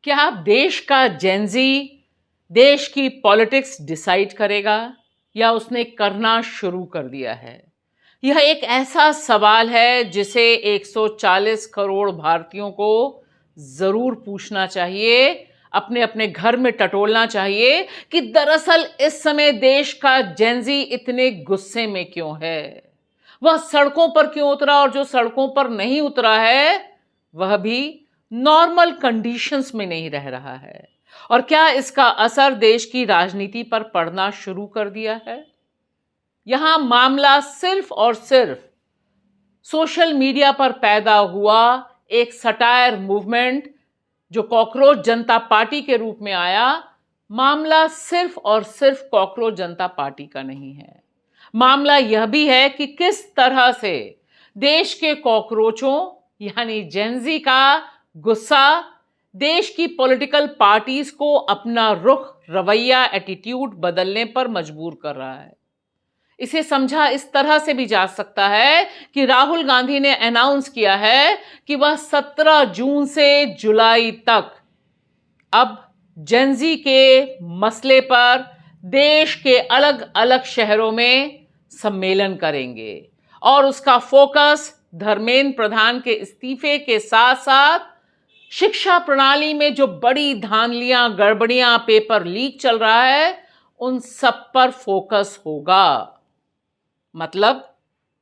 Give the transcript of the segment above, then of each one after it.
क्या देश का जेनजी देश की पॉलिटिक्स डिसाइड करेगा या उसने करना शुरू कर दिया है? यह एक ऐसा सवाल है जिसे 140 करोड़ भारतीयों को जरूर पूछना चाहिए, अपने अपने घर में टटोलना चाहिए कि दरअसल इस समय देश का जेनजी इतने गुस्से में क्यों है, वह सड़कों पर क्यों उतरा, और जो सड़कों पर नहीं उतरा है वह भी नॉर्मल कंडीशंस में नहीं रह रहा है। और क्या इसका असर देश की राजनीति पर पड़ना शुरू कर दिया है? यहां मामला सिर्फ और सिर्फ सोशल मीडिया पर पैदा हुआ एक सटायर मूवमेंट जो कॉकरोच जनता पार्टी के रूप में आया, मामला सिर्फ और सिर्फ कॉकरोच जनता पार्टी का नहीं है। मामला यह भी है कि किस तरह से देश के कॉकरोचों यानी जेनजी का गुस्सा देश की पॉलिटिकल पार्टीज को अपना रुख, रवैया, एटीट्यूड बदलने पर मजबूर कर रहा है। इसे समझा इस तरह से भी जा सकता है कि राहुल गांधी ने अनाउंस किया है कि वह 17 जून से जुलाई तक अब जेनजी के मसले पर देश के अलग अलग शहरों में सम्मेलन करेंगे और उसका फोकस धर्मेंद्र प्रधान के इस्तीफे के साथ साथ शिक्षा प्रणाली में जो बड़ी धांधलियां, गड़बड़ियां, पेपर लीक चल रहा है उन सब पर फोकस होगा। मतलब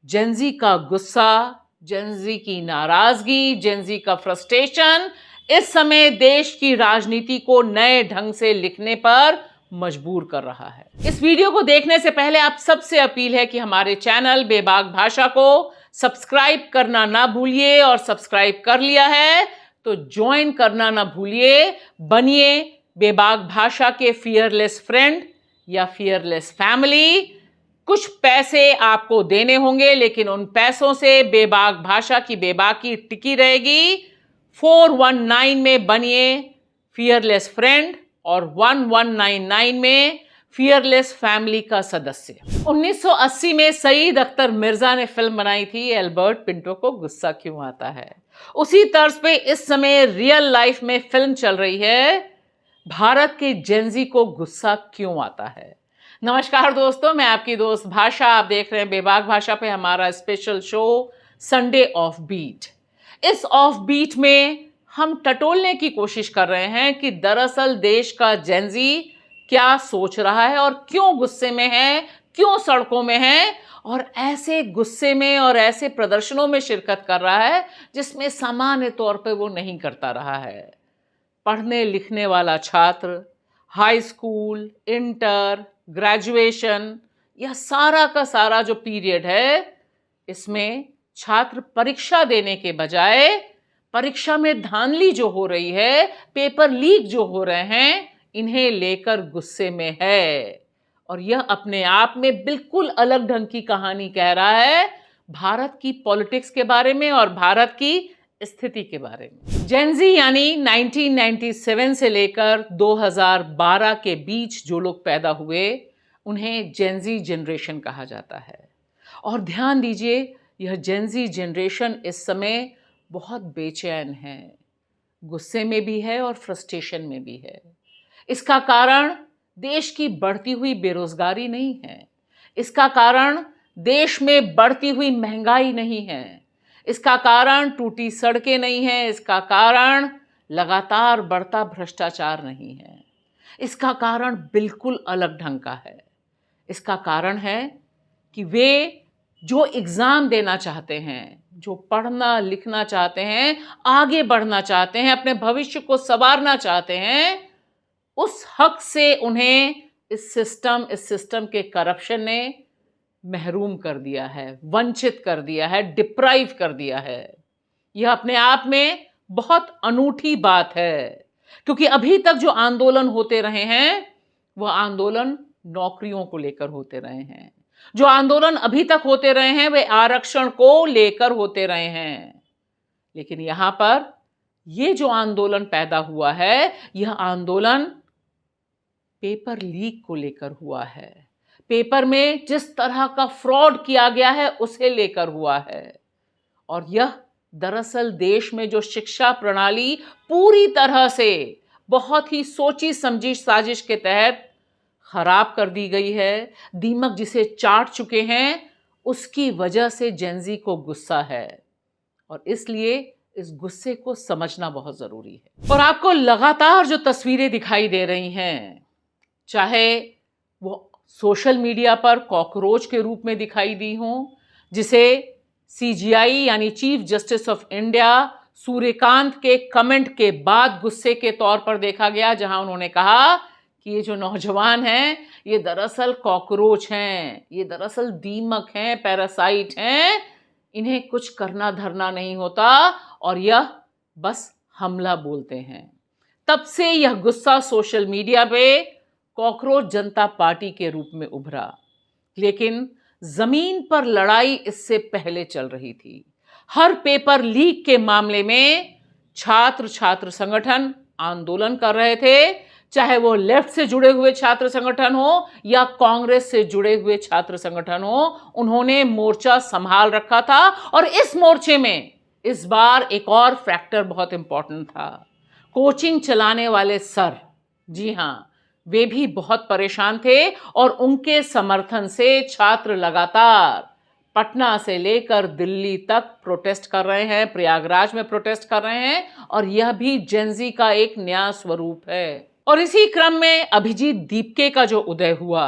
जेनजी का गुस्सा, जेनजी की नाराजगी, जेनजी का फ्रस्ट्रेशन इस समय देश की राजनीति को नए ढंग से लिखने पर मजबूर कर रहा है। इस वीडियो को देखने से पहले आप सबसे अपील है कि हमारे चैनल बेबाक भाषा को सब्सक्राइब करना ना भूलिए, और सब्सक्राइब कर लिया है तो ज्वाइन करना ना भूलिए। बनिए बेबाक भाषा के फियरलेस फ्रेंड या फियरलेस फैमिली। कुछ पैसे आपको देने होंगे, लेकिन उन पैसों से बेबाक भाषा की बेबाकी टिकी रहेगी। 419 में बनिए फियरलेस फ्रेंड और 1199 में फियरलेस फैमिली का सदस्य। 1980 में सईद अख्तर मिर्जा ने फिल्म बनाई थी एल्बर्ट पिंटो को गुस्सा क्यों आता है। उसी तर्ज पे इस समय रियल लाइफ में फिल्म चल रही है भारत के जेनजी को गुस्सा क्यों आता है। नमस्कार दोस्तों, मैं आपकी दोस्त भाषा, आप देख रहे हैं बेबाक भाषा पे हमारा special show Sunday off beat. इस ऑफ बीट में हम टटोलने की कोशिश कर रहे हैं कि दरअसल देश का जेनजी क्या सोच रहा है और क्यों गुस्से में है, क्यों सड़कों में है, और ऐसे गुस्से में और ऐसे प्रदर्शनों में शिरकत कर रहा है जिसमें सामान्य तौर पे वो नहीं करता रहा है। पढ़ने लिखने वाला छात्र, हाई स्कूल, इंटर, ग्रेजुएशन, यह सारा का सारा जो पीरियड है, इसमें छात्र परीक्षा देने के बजाय परीक्षा में धांधली जो हो रही है, पेपर लीक जो हो रहे हैं, इन्हें लेकर गुस्से में है। और यह अपने आप में बिल्कुल अलग ढंग की कहानी कह रहा है भारत की पॉलिटिक्स के बारे में और भारत की स्थिति के बारे में। जेनजी यानी 1997 से लेकर 2012 के बीच जो लोग पैदा हुए उन्हें जेनजी जनरेशन कहा जाता है। और ध्यान दीजिए, यह जेनजी जनरेशन इस समय बहुत बेचैन है, गुस्से में भी है और फ्रस्ट्रेशन में भी है। इसका कारण देश की बढ़ती हुई बेरोजगारी नहीं है, इसका कारण देश में बढ़ती हुई महंगाई नहीं है, इसका कारण टूटी सड़कें नहीं है, इसका कारण लगातार बढ़ता भ्रष्टाचार नहीं है। इसका कारण बिल्कुल अलग ढंग का है। इसका कारण है कि वे जो एग्जाम देना चाहते हैं, जो पढ़ना लिखना चाहते हैं, आगे बढ़ना चाहते हैं, अपने भविष्य को संवारना चाहते हैं, उस हक से उन्हें इस सिस्टम के करप्शन ने महरूम कर दिया है, वंचित कर दिया है, डिप्राइव कर दिया है। यह अपने आप में बहुत अनूठी बात है, क्योंकि अभी तक जो आंदोलन होते रहे हैं वह आंदोलन नौकरियों को लेकर होते रहे हैं। जो आंदोलन अभी तक होते रहे हैं वे आरक्षण को लेकर होते रहे हैं। लेकिन यहां पर यह जो आंदोलन पैदा हुआ है, यह आंदोलन पेपर लीक को लेकर हुआ है। पेपर में जिस तरह का फ्रॉड किया गया है उसे लेकर हुआ है। और यह दरअसल देश में जो शिक्षा प्रणाली पूरी तरह से बहुत ही सोची समझी साजिश के तहत खराब कर दी गई है। दीमक जिसे चाट चुके हैं, उसकी वजह से जेनजी को गुस्सा है और इसलिए इस गुस्से को समझना बहुत जरूरी है। और आपको लगातार जो तस्वीरें दिखाई दे रही हैं, चाहे वो सोशल मीडिया पर कॉकरोच के रूप में दिखाई दी हों, जिसे सीजीआई यानी chief justice of India Suryakant के कमेंट के बाद गुस्से के तौर पर देखा गया, जहां उन्होंने कहा कि ये जो नौजवान हैं ये दरअसल कॉकरोच हैं, ये दरअसल दीमक हैं, पैरासाइट हैं, इन्हें कुछ करना धरना नहीं होता और यह बस हमला बोलते हैं। तब से यह गुस्सा सोशल मीडिया पे कॉकरोच जनता पार्टी के रूप में उभरा, लेकिन जमीन पर लड़ाई इससे पहले चल रही थी। हर पेपर लीक के मामले में छात्र संगठन आंदोलन कर रहे थे, चाहे वो लेफ्ट से जुड़े हुए छात्र संगठन हो या कांग्रेस से जुड़े हुए छात्र संगठन हो, उन्होंने मोर्चा संभाल रखा था। और इस मोर्चे में इस बार एक और फैक्टर बहुत इंपॉर्टेंट था। कोचिंग चलाने वाले सर, जी हां, वे भी बहुत परेशान थे और उनके समर्थन से छात्र लगातार पटना से लेकर दिल्ली तक प्रोटेस्ट कर रहे हैं, प्रयागराज में प्रोटेस्ट कर रहे हैं और यह भी जेनजी का एक नया स्वरूप है। और इसी क्रम में अभिजीत दीपके का जो उदय हुआ,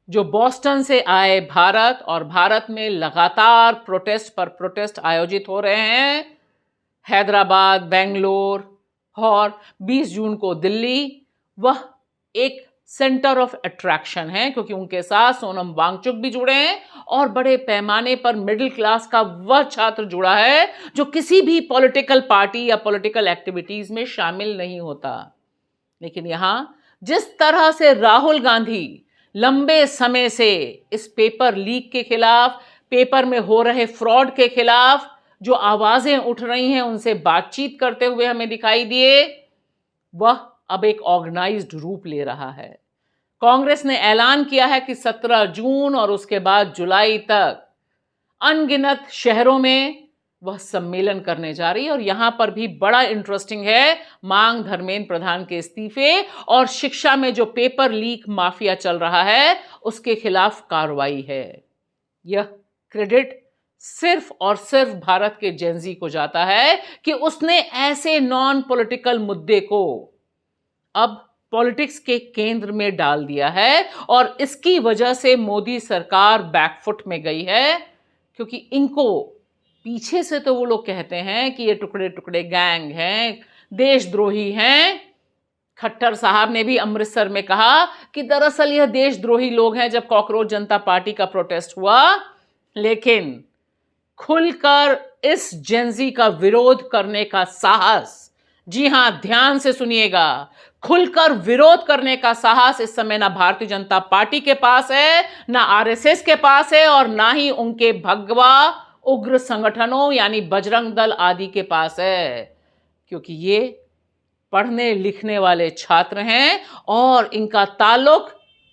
जो बॉस्टन से आए भारत, और भारत में लगातार प्रोटेस्ट पर प्रोटेस्ट आयोजित हो रहे हैं, हैदराबाद, बेंगलोर और 20 जून को दिल्ली, वह एक सेंटर ऑफ अट्रैक्शन है क्योंकि उनके साथ सोनम वांगचुक भी जुड़े हैं और बड़े पैमाने पर मिडिल क्लास का वह छात्र जुड़ा है जो किसी भी पॉलिटिकल पार्टी या पॉलिटिकल एक्टिविटीज में शामिल नहीं होता। लेकिन यहां जिस तरह से राहुल गांधी लंबे समय से इस पेपर लीक के खिलाफ, पेपर में हो रहे फ्रॉड के खिलाफ जो आवाजें उठ रही हैं, उनसे बातचीत करते हुए हमें दिखाई दिए, वह अब एक ऑर्गेनाइज्ड रूप ले रहा है। कांग्रेस ने ऐलान किया है कि 17 जून और उसके बाद जुलाई तक अनगिनत शहरों में वह सम्मेलन करने जा रही है। और यहां पर भी बड़ा इंटरेस्टिंग है, मांग धर्मेंद्र प्रधान के इस्तीफे और शिक्षा में जो पेपर लीक माफिया चल रहा है उसके खिलाफ कार्रवाई है। यह क्रेडिट सिर्फ और सिर्फ भारत के जेनजी को जाता है कि उसने ऐसे नॉन पॉलिटिकल मुद्दे को अब पॉलिटिक्स के केंद्र में डाल दिया है और इसकी वजह से मोदी सरकार बैकफुट में गई है, क्योंकि इनको पीछे से तो वो लोग कहते हैं कि ये टुकड़े टुकड़े गैंग हैं, देशद्रोही हैं। खट्टर साहब ने भी अमृतसर में कहा कि दरअसल यह देशद्रोही लोग हैं जब कॉकरोच जनता पार्टी का प्रोटेस्ट हुआ। लेकिन खुलकर इस जेनजी का विरोध करने का साहस, जी हां, ध्यान से सुनिएगा, खुलकर विरोध करने का साहस इस समय ना भारतीय जनता पार्टी के पास है, ना आरएसएस के पास है और ना ही उनके भगवा उग्र संगठनों यानी बजरंग दल आदि के पास है, क्योंकि ये पढ़ने लिखने वाले छात्र हैं और इनका ताल्लुक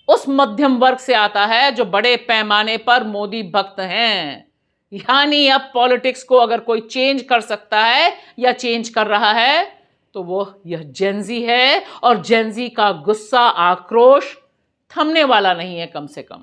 उस मध्यम वर्ग से आता है जो बड़े पैमाने पर मोदी भक्त हैं। यानी अब पॉलिटिक्स को अगर कोई चेंज कर सकता है या चेंज कर रहा है तो वो यह जेनजी है और जेनजी का गुस्सा, आक्रोश थमने वाला नहीं है कम से कम।